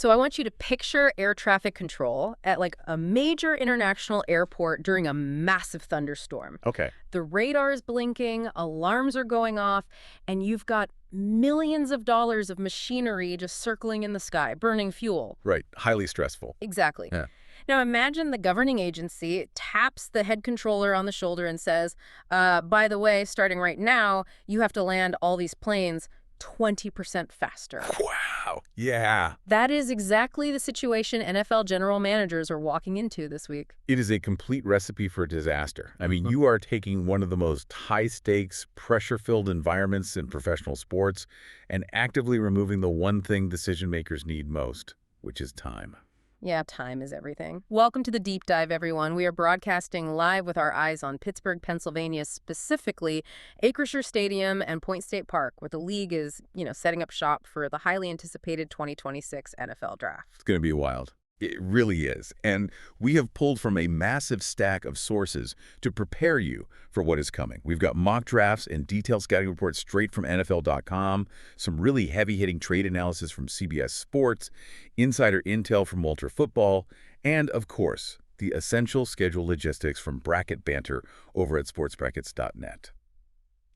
So I want you to picture air traffic control at like a major international airport during a massive thunderstorm. Okay. The radar is blinking, alarms are going off, and you've got millions of dollars of machinery just circling in the sky, burning fuel. Right. Highly stressful. Exactly. Yeah. Now imagine the governing agency taps the head controller on the shoulder and says, by the way, starting right now, you have to land all these planes 20% faster. Wow. Yeah. That is exactly the situation NFL general managers are walking into this week. It is a complete recipe for disaster. I mean, you are taking one of the most high-stakes, pressure-filled environments in professional sports and actively removing the one thing decision-makers need most, which is time. Yeah, time is everything. Welcome to the Deep Dive, everyone. We are broadcasting live with our eyes on Pittsburgh, Pennsylvania, specifically Acrisure Stadium and Point State Park, where the league is, setting up shop for the highly anticipated 2026 NFL Draft. It's going to be wild. It really is. And we have pulled from a massive stack of sources to prepare you for what is coming. We've got mock drafts and detailed scouting reports straight from NFL.com, some really heavy-hitting trade analysis from CBS Sports, insider intel from Walter Football, and, of course, the essential schedule logistics from Bracket Banter over at sportsbrackets.net.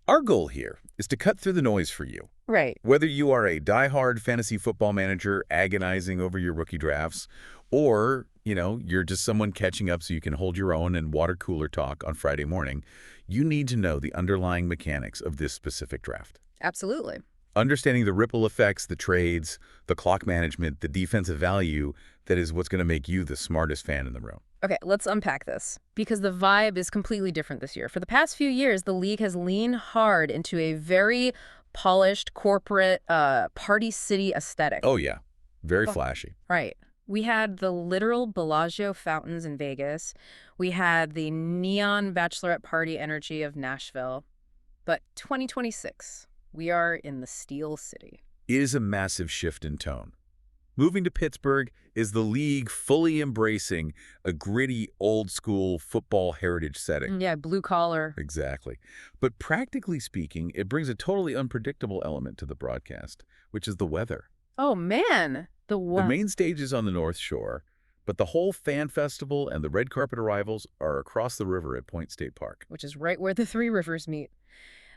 Our goal here is to cut through the noise for you. Right. Whether you are a die-hard fantasy football manager agonizing over your rookie drafts, or, you're just someone catching up so you can hold your own and water cooler talk on Friday morning, you need to know the underlying mechanics of this specific draft. Absolutely. Understanding the ripple effects, the trades, the clock management, the defensive value, that is what's going to make you the smartest fan in the room. Okay, let's unpack this, because the vibe is completely different this year. For the past few years, the league has leaned hard into a very polished corporate party city aesthetic. Oh, yeah. Very flashy. Right. We had the literal Bellagio fountains in Vegas. We had the neon bachelorette party energy of Nashville. But 2026, we are in the Steel City. It is a massive shift in tone. Moving to Pittsburgh is the league fully embracing a gritty, old-school football heritage setting. Yeah, blue collar. Exactly. But practically speaking, it brings a totally unpredictable element to the broadcast, which is the weather. Oh, man. The main stage is on the North Shore, but the whole fan festival and the red carpet arrivals are across the river at Point State Park. Which is right where the three rivers meet.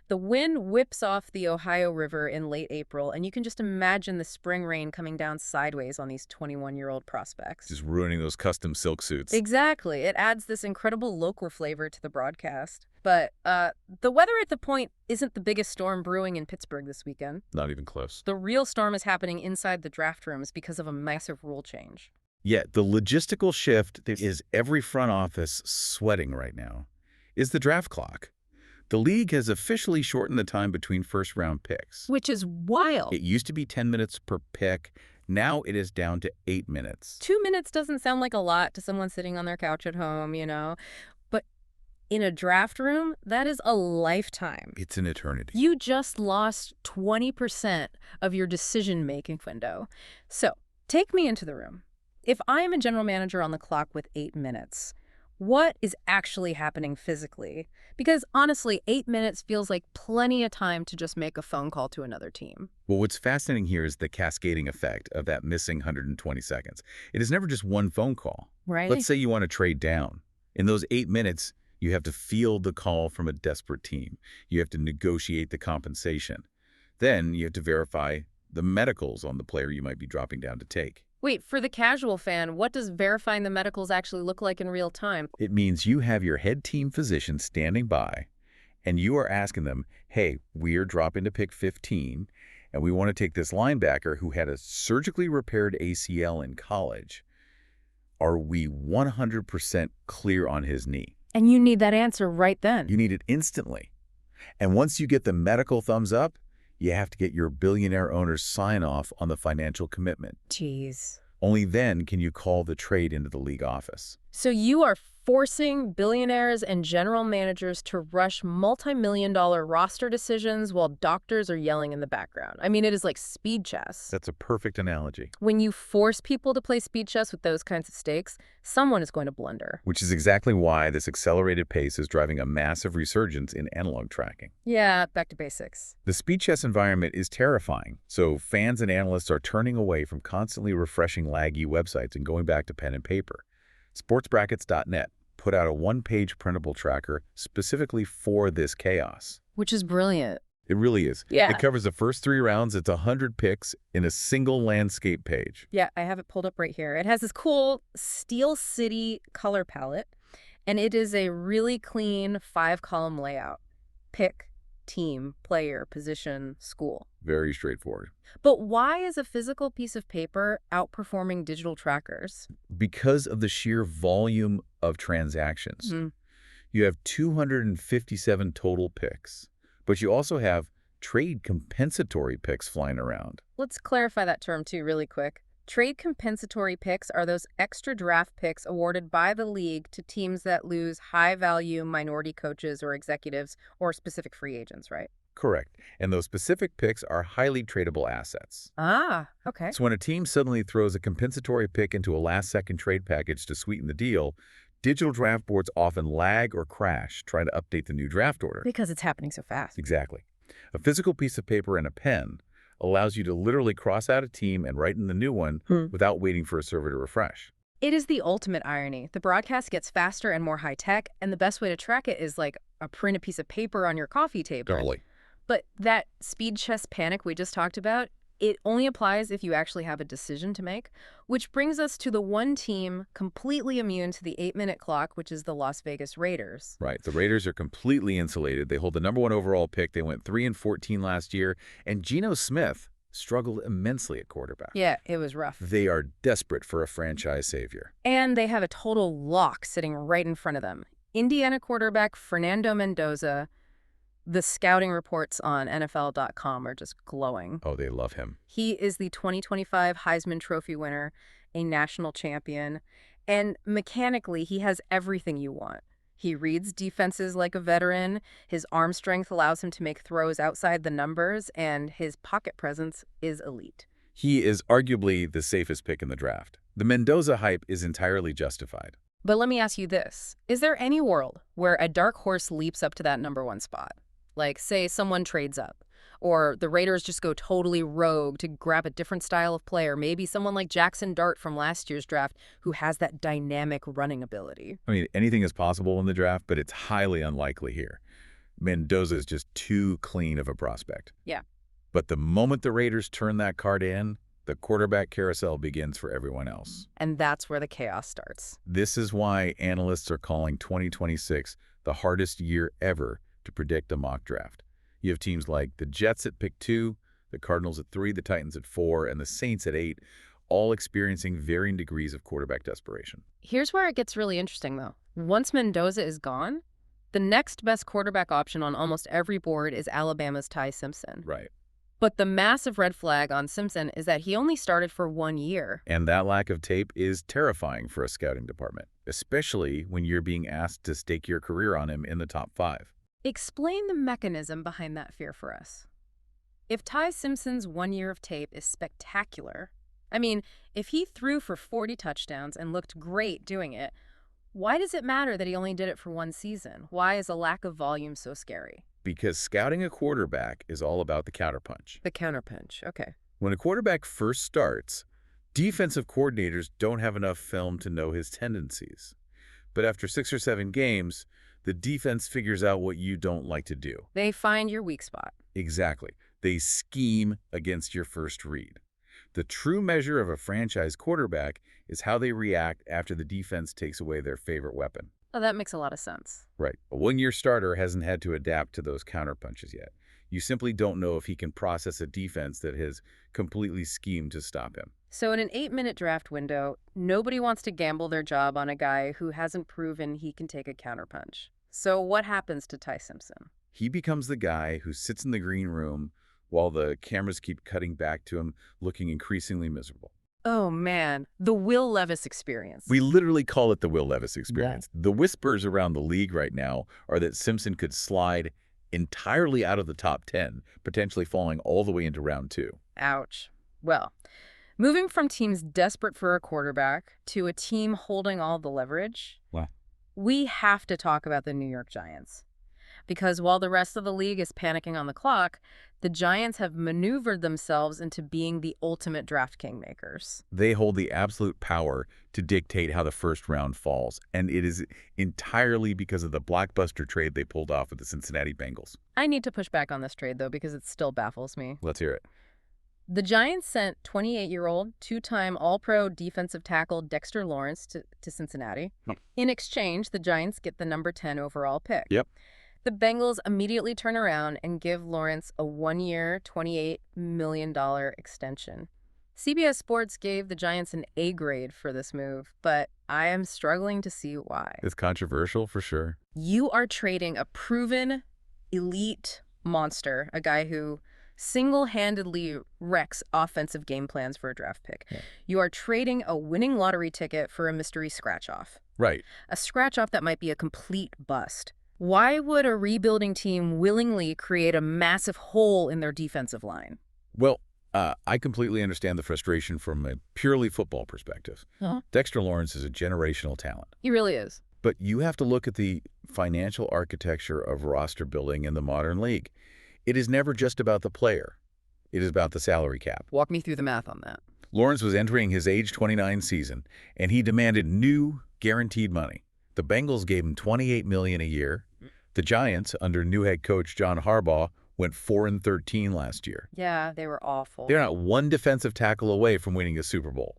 The wind whips off the Ohio River in late April, and you can just imagine the spring rain coming down sideways on these 21-year-old prospects. Just ruining those custom silk suits. Exactly. It adds this incredible local flavor to the broadcast. But the weather at the Point isn't the biggest storm brewing in Pittsburgh this weekend. Not even close. The real storm is happening inside the draft rooms because of a massive rule change. Yet the logistical shift that is every front office sweating right now is the draft clock. The league has officially shortened the time between first-round picks. Which is wild. It used to be 10 minutes per pick. Now it is down to 8 minutes. 2 minutes doesn't sound like a lot to someone sitting on their couch at home, But in a draft room, that is a lifetime. It's an eternity. You just lost 20% of your decision-making window. So, take me into the room. If I am a general manager on the clock with 8 minutes, what is actually happening physically? Because honestly, 8 minutes feels like plenty of time to just make a phone call to another team. Well, what's fascinating here is the cascading effect of that missing 120 seconds. It is never just one phone call. Right. Let's say you want to trade down. In those 8 minutes, you have to field the call from a desperate team. You have to negotiate the compensation. Then you have to verify the medicals on the player you might be dropping down to take. Wait, for the casual fan, what does verifying the medicals actually look like in real time? It means you have your head team physician standing by, and you are asking them, hey, we're dropping to pick 15, and we want to take this linebacker who had a surgically repaired ACL in college. Are we 100% clear on his knee? And you need that answer right then. You need it instantly. And once you get the medical thumbs up, you have to get your billionaire owner's sign-off on the financial commitment. Jeez. Only then can you call the trade into the league office. So you are forcing billionaires and general managers to rush multi-million-dollar roster decisions while doctors are yelling in the background. I mean, it is like speed chess. That's a perfect analogy. When you force people to play speed chess with those kinds of stakes, someone is going to blunder. Which is exactly why this accelerated pace is driving a massive resurgence in analog tracking. Yeah, back to basics. The speed chess environment is terrifying, so fans and analysts are turning away from constantly refreshing laggy websites and going back to pen and paper. Sportsbrackets.net put out a one-page printable tracker specifically for this chaos. Which is brilliant. It really is. Yeah. It covers the first 3 rounds. It's 100 picks in a single landscape page. Yeah, I have it pulled up right here. It has this cool Steel City color palette, and it is a really clean 5-column layout. Pick, team, player, position, school. Very straightforward. But why is a physical piece of paper outperforming digital trackers? Because of the sheer volume of transactions. You have 257 total picks, but you also have trade compensatory picks flying around. Let's clarify that term too really quick. Trade compensatory picks are those extra draft picks awarded by the league to teams that lose high-value minority coaches or executives or specific free agents, right? Correct. And those specific picks are highly tradable assets. Ah, okay. So when a team suddenly throws a compensatory pick into a last-second trade package to sweeten the deal, digital draft boards often lag or crash trying to update the new draft order. Because it's happening so fast. Exactly. A physical piece of paper and a pen allows you to literally cross out a team and write in the new one without waiting for a server to refresh. It is the ultimate irony. The broadcast gets faster and more high-tech, and the best way to track it is like print a piece of paper on your coffee table. Totally. But that speed chess panic we just talked about, it only applies if you actually have a decision to make, which brings us to the one team completely immune to the 8-minute clock, which is the Las Vegas Raiders. Right. The Raiders are completely insulated. They hold the #1 overall pick. They went 3-14 last year, and Geno Smith struggled immensely at quarterback. Yeah, it was rough. They are desperate for a franchise savior. And they have a total lock sitting right in front of them. Indiana quarterback Fernando Mendoza. The scouting reports on NFL.com are just glowing. Oh, they love him. He is the 2025 Heisman Trophy winner, a national champion, and mechanically, he has everything you want. He reads defenses like a veteran, his arm strength allows him to make throws outside the numbers, and his pocket presence is elite. He is arguably the safest pick in the draft. The Mendoza hype is entirely justified. But let me ask you this. Is there any world where a dark horse leaps up to that #1 spot? Like, say, someone trades up, or the Raiders just go totally rogue to grab a different style of player, maybe someone like Jackson Dart from last year's draft who has that dynamic running ability. I mean, anything is possible in the draft, but it's highly unlikely here. Mendoza is just too clean of a prospect. Yeah. But the moment the Raiders turn that card in, the quarterback carousel begins for everyone else. And that's where the chaos starts. This is why analysts are calling 2026 the hardest year ever to predict a mock draft. You have teams like the Jets at pick 2, the Cardinals at 3, the Titans at 4, and the Saints at 8, all experiencing varying degrees of quarterback desperation. Here's where it gets really interesting, though. Once Mendoza is gone, the next best quarterback option on almost every board is Alabama's Ty Simpson. Right. But the massive red flag on Simpson is that he only started for 1 year. And that lack of tape is terrifying for a scouting department, especially when you're being asked to stake your career on him in the top 5. Explain the mechanism behind that fear for us. If Ty Simpson's 1 year of tape is spectacular, I mean, if he threw for 40 touchdowns and looked great doing it, why does it matter that he only did it for 1 season? Why is a lack of volume so scary? Because scouting a quarterback is all about the counterpunch. The counterpunch, okay. When a quarterback first starts, defensive coordinators don't have enough film to know his tendencies. But after 6 or 7 games, the defense figures out what you don't like to do. They find your weak spot. Exactly. They scheme against your first read. The true measure of a franchise quarterback is how they react after the defense takes away their favorite weapon. Oh, that makes a lot of sense. Right. A one-year starter hasn't had to adapt to those counterpunches yet. You simply don't know if he can process a defense that has completely schemed to stop him. So in an 8-minute draft window, nobody wants to gamble their job on a guy who hasn't proven he can take a counterpunch. So what happens to Ty Simpson? He becomes the guy who sits in the green room while the cameras keep cutting back to him, looking increasingly miserable. Oh, man. The Will Levis experience. We literally call it the Will Levis Yeah. experience. The whispers around the league right now are that Simpson could slide entirely out of the top 10, potentially falling all the way into round 2. Ouch. Well, moving from teams desperate for a quarterback to a team holding all the leverage, Wow. we have to talk about the New York Giants. Because while the rest of the league is panicking on the clock, the Giants have maneuvered themselves into being the ultimate draft kingmakers. They hold the absolute power to dictate how the first round falls, and it is entirely because of the blockbuster trade they pulled off with the Cincinnati Bengals. I need to push back on this trade, though, because it still baffles me. Let's hear it. The Giants sent 28-year-old, two-time All-Pro defensive tackle Dexter Lawrence to Cincinnati. In exchange, the Giants get the number 10 overall pick. Yep. The Bengals immediately turn around and give Lawrence a one-year, $28 million extension. CBS Sports gave the Giants an A grade for this move, but I am struggling to see why. It's controversial for sure. You are trading a proven elite monster, a guy who single-handedly wrecks offensive game plans for a draft pick. Yeah. You are trading a winning lottery ticket for a mystery scratch-off. Right. A scratch-off that might be a complete bust. Why would a rebuilding team willingly create a massive hole in their defensive line? Well, I completely understand the frustration from a purely football perspective. Uh-huh. Dexter Lawrence is a generational talent. He really is. But you have to look at the financial architecture of roster building in the modern league. It is never just about the player. It is about the salary cap. Walk me through the math on that. Lawrence was entering his age 29 season, and he demanded new, guaranteed money. The Bengals gave him $28 million a year. The Giants, under new head coach John Harbaugh, went 4-13 last year. Yeah, they were awful. They're not one defensive tackle away from winning a Super Bowl.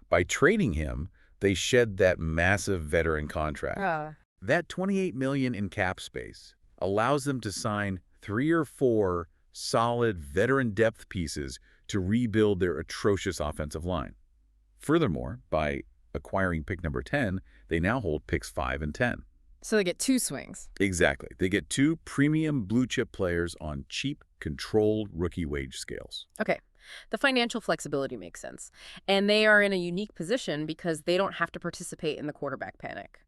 By trading him, they shed that massive veteran contract. That $28 million in cap space allows them to sign 3 or 4 solid veteran depth pieces to rebuild their atrocious offensive line. Furthermore, by acquiring pick number 10, they now hold picks 5 and 10. So they get 2 swings. Exactly. They get 2 premium blue-chip players on cheap, controlled rookie wage scales. Okay. The financial flexibility makes sense. And they are in a unique position because they don't have to participate in the quarterback panic.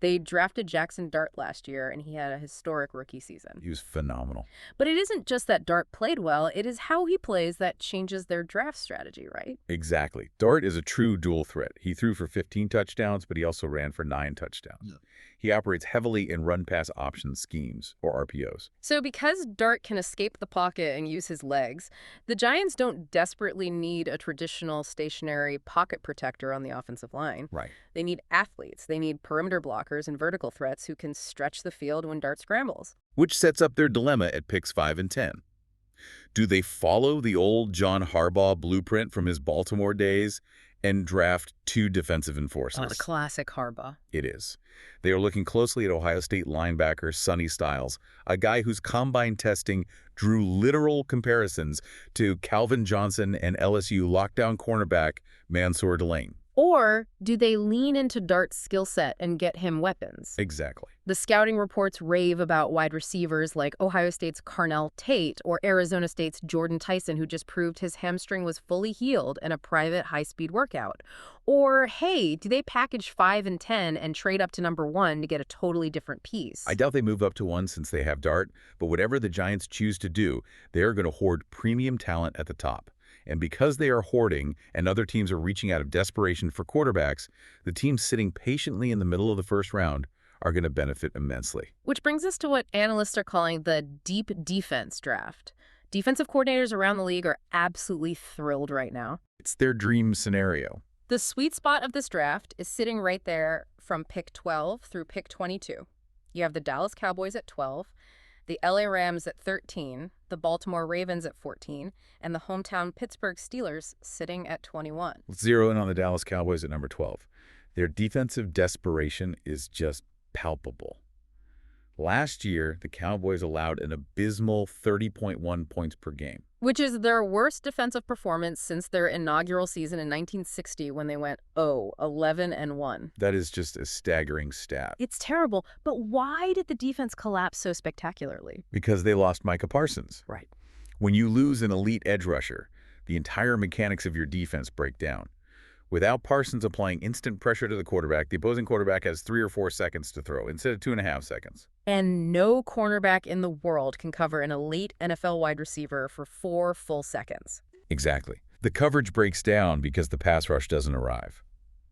They drafted Jackson Dart last year, and he had a historic rookie season. He was phenomenal. But it isn't just that Dart played well. It is how he plays that changes their draft strategy, right? Exactly. Dart is a true dual threat. He threw for 15 touchdowns, but he also ran for 9 touchdowns. Yeah. He operates heavily in run-pass option schemes, or RPOs. So because Dart can escape the pocket and use his legs, the Giants don't desperately need a traditional stationary pocket protector on the offensive line. Right. They need athletes. They need perimeter blockers and vertical threats who can stretch the field when Dart scrambles. Which sets up their dilemma at picks 5 and 10. Do they follow the old John Harbaugh blueprint from his Baltimore days and draft 2 defensive enforcers? Oh, the classic Harbaugh. It is. They are looking closely at Ohio State linebacker Sonny Styles, a guy whose combine testing drew literal comparisons to Calvin Johnson and LSU lockdown cornerback Mansour Delane. Or do they lean into Dart's skill set and get him weapons? Exactly. The scouting reports rave about wide receivers like Ohio State's Carnell Tate or Arizona State's Jordan Tyson, who just proved his hamstring was fully healed in a private high-speed workout. Or, hey, do they package 5 and 10 and trade up to number 1 to get a totally different piece? I doubt they move up to 1 since they have Dart, but whatever the Giants choose to do, they are going to hoard premium talent at the top. And because they are hoarding and other teams are reaching out of desperation for quarterbacks, the teams sitting patiently in the middle of the first round are going to benefit immensely. Which brings us to what analysts are calling the deep defense draft. Defensive coordinators around the league are absolutely thrilled right now. It's their dream scenario. The sweet spot of this draft is sitting right there from pick 12 through pick 22. You have the Dallas Cowboys at 12, the LA Rams at 13, the Baltimore Ravens at 14, and the hometown Pittsburgh Steelers sitting at 21. Let's zero in on the Dallas Cowboys at number 12. Their defensive desperation is just palpable. Last year, the Cowboys allowed an abysmal 30.1 points per game. Which is their worst defensive performance since their inaugural season in 1960 when they went 11-1. That is just a staggering stat. It's terrible, but why did the defense collapse so spectacularly? Because they lost Micah Parsons. Right. When you lose an elite edge rusher, the entire mechanics of your defense break down. Without Parsons applying instant pressure to the quarterback, the opposing quarterback has 3 or 4 seconds to throw instead of 2.5 seconds. And no cornerback in the world can cover an elite NFL wide receiver for 4 full seconds. Exactly. The coverage breaks down because the pass rush doesn't arrive.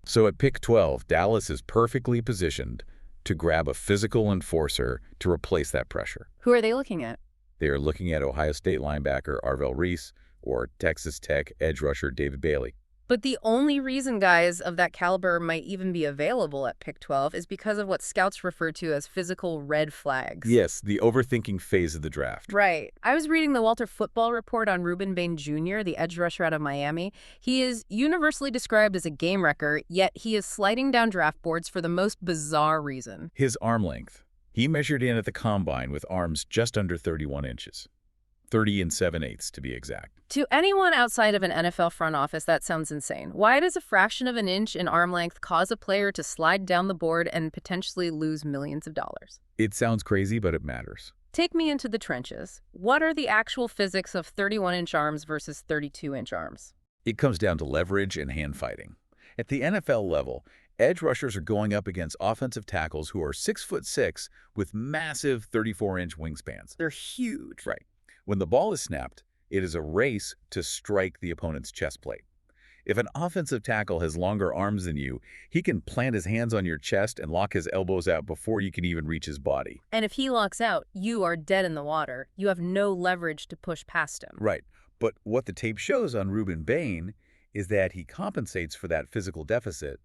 So at pick 12, Dallas is perfectly positioned to grab a physical enforcer to replace that pressure. Who are they looking at? They are looking at Ohio State linebacker Arvell Reese or Texas Tech edge rusher David Bailey. But the only reason guys of that caliber might even be available at pick 12 is because of what scouts refer to as physical red flags. Yes, the overthinking phase of the draft. Right. I was reading the Walter Football Report on Reuben Bain Jr., the edge rusher out of Miami. He is universally described as a game wrecker, yet he is sliding down draft boards for the most bizarre reason. His arm length. He measured in at the combine with arms just under 31 inches. 30 7/8 to be exact. To anyone outside of an NFL front office, that sounds insane. Why does a fraction of an inch in arm length cause a player to slide down the board and potentially lose millions of dollars? It sounds crazy, but it matters. Take me into the trenches. What are the actual physics of 31-inch arms versus 32-inch arms? It comes down to leverage and hand fighting. At the NFL level, edge rushers are going up against offensive tackles who are 6'6" with massive 34-inch wingspans. They're huge. Right. When the ball is snapped, it is a race to strike the opponent's chest plate. If an offensive tackle has longer arms than you, he can plant his hands on your chest and lock his elbows out before you can even reach his body. And if he locks out, you are dead in the water. You have no leverage to push past him. Right. But what the tape shows on Reuben Bain is that he compensates for that physical deficit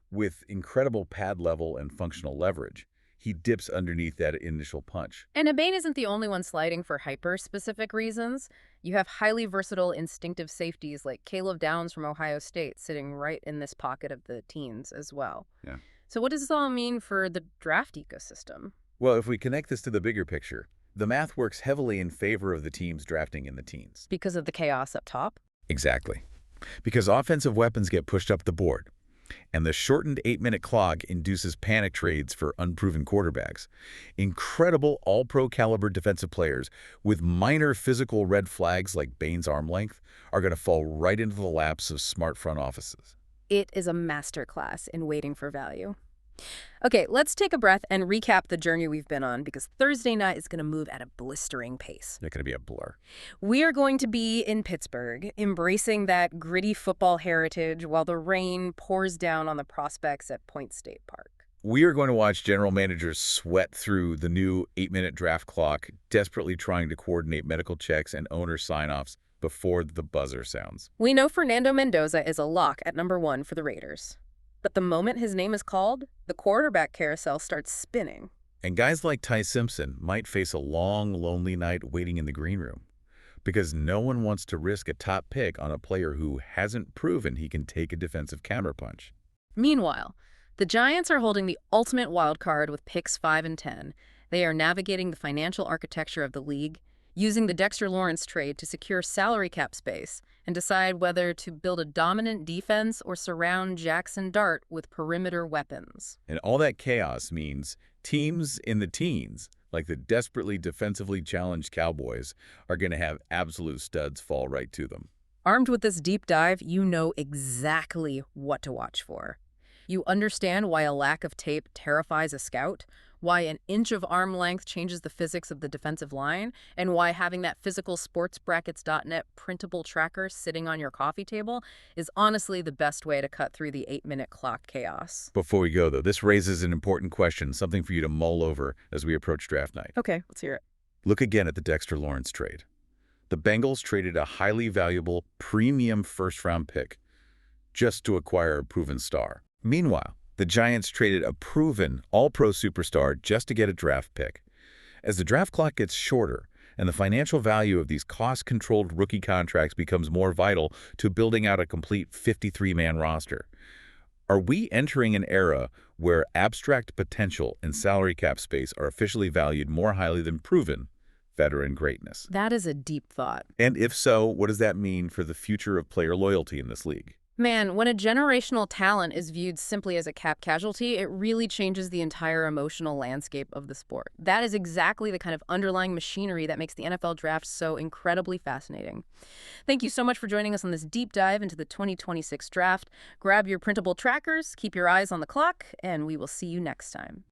with incredible pad level and functional leverage. He dips underneath that initial punch. And Bain isn't the only one sliding for hyper-specific reasons. You have highly versatile instinctive safeties like Caleb Downs from Ohio State sitting right in this pocket of the teens as well. Yeah. So what does this all mean for the draft ecosystem? Well, if we connect this to the bigger picture, the math works heavily in favor of the teams drafting in the teens. Because of the chaos up top? Exactly. Because offensive weapons get pushed up the board, and the shortened 8-minute clock induces panic trades for unproven quarterbacks. Incredible all-pro caliber defensive players with minor physical red flags like Bain's arm length are going to fall right into the laps of smart front offices. It is a masterclass in waiting for value. Okay, let's take a breath and recap the journey we've been on because Thursday night is going to move at a blistering pace. They're going to be a blur. We are going to be in Pittsburgh, embracing that gritty football heritage while the rain pours down on the prospects at Point State Park. We are going to watch general managers sweat through the new 8-minute draft clock, desperately trying to coordinate medical checks and owner sign-offs before the buzzer sounds. We know Fernando Mendoza is a lock at number 1 for the Raiders. But the moment his name is called, the quarterback carousel starts spinning. And guys like Ty Simpson might face a long, lonely night waiting in the green room because no one wants to risk a top pick on a player who hasn't proven he can take a defensive counterpunch. Meanwhile, the Giants are holding the ultimate wild card with picks 5 and 10. They are navigating the financial architecture of the league, using the Dexter Lawrence trade to secure salary cap space and decide whether to build a dominant defense or surround Jackson Dart with perimeter weapons. And all that chaos means teams in the teens, like the desperately defensively challenged Cowboys, are going to have absolute studs fall right to them. Armed with this deep dive, you know exactly what to watch for. You understand why a lack of tape terrifies a scout, why an inch of arm length changes the physics of the defensive line, and why having that physical sportsbrackets.net printable tracker sitting on your coffee table is honestly the best way to cut through the 8-minute clock chaos. Before we go, though, this raises an important question, something for you to mull over as we approach draft night. Okay, let's hear it. Look again at the Dexter Lawrence trade. The Bengals traded a highly valuable premium first-round pick just to acquire a proven star. Meanwhile, the Giants traded a proven all-pro superstar just to get a draft pick. As the draft clock gets shorter and the financial value of these cost-controlled rookie contracts becomes more vital to building out a complete 53-man roster, are we entering an era where abstract potential and salary cap space are officially valued more highly than proven veteran greatness? That is a deep thought. And if so, what does that mean for the future of player loyalty in this league? Man, when a generational talent is viewed simply as a cap casualty, it really changes the entire emotional landscape of the sport. That is exactly the kind of underlying machinery that makes the NFL draft so incredibly fascinating. Thank you so much for joining us on this deep dive into the 2026 draft. Grab your printable trackers, keep your eyes on the clock, and we will see you next time.